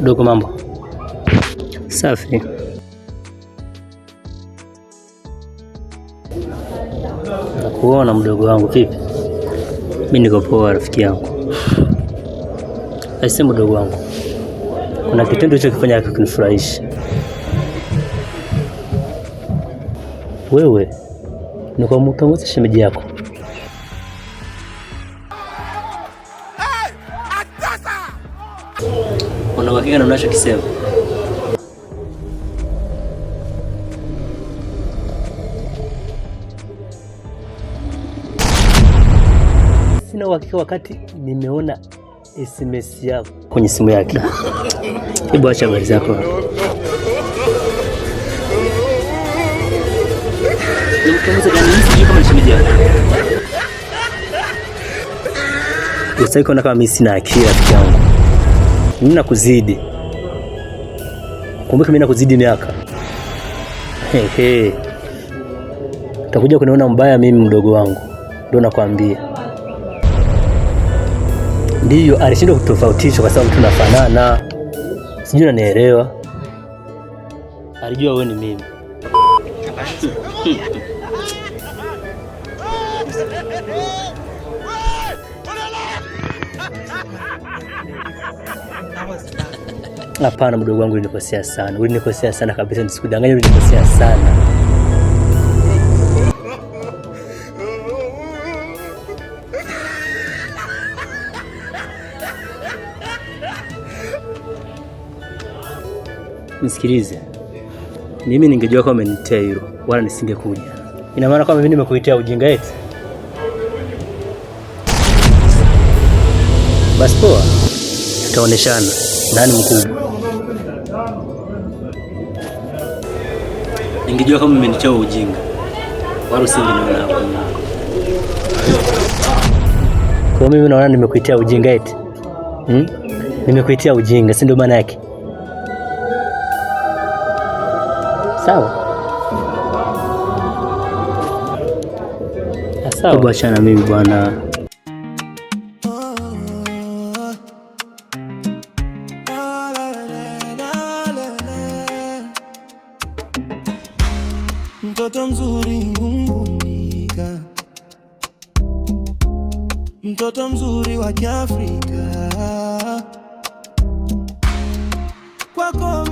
Dogo, mambo safi. Nakuona mdogo wangu, vipi? Mimi niko poa rafiki yangu. Aise mdogo wangu, kuna kitendo hicho kifanya kinifurahisha. Wewe ni kwa mtamweza shemeji yako? Una uhakika na unachokisema? Sina uhakika wakati nimeona SMS yako kwenye simu yake. Hebu acha habari zako. Usitaki kuona kama mimi sina akili rafiki yangu. Mimi nakuzidi. Kumbuka mimi nakuzidi miaka. Utakuja kuniona mbaya mimi mdogo wangu. Ndio nakwambia. Ndiyo alishindwa kutofautisha kwa sababu tunafanana. Sijui unanielewa. Alijua wewe ni mimi. Hapana mdogo wangu, ulinikosea sana. Ulinikosea sana kabisa, nisikudanganye, ulinikosea sana. Nisikilize. Mimi ningejua kama umenitia hilo, wala nisingekuja. Ina maana kwamba mimi nimekuitia ujinga eti? Basi poa. Tutaoneshana nani mkubwa. Ningejua kama umenitia ujinga, wala usingeniona hapo. Kwa mimi naona nimekuitia ujinga eti? Nimekuitia ujinga, si ndio maana yake? Sawa. Sawa. Hebu achana mimi bwana. Mtoto mzuri ngumbika, mtoto mzuri wa Kiafrika, kwako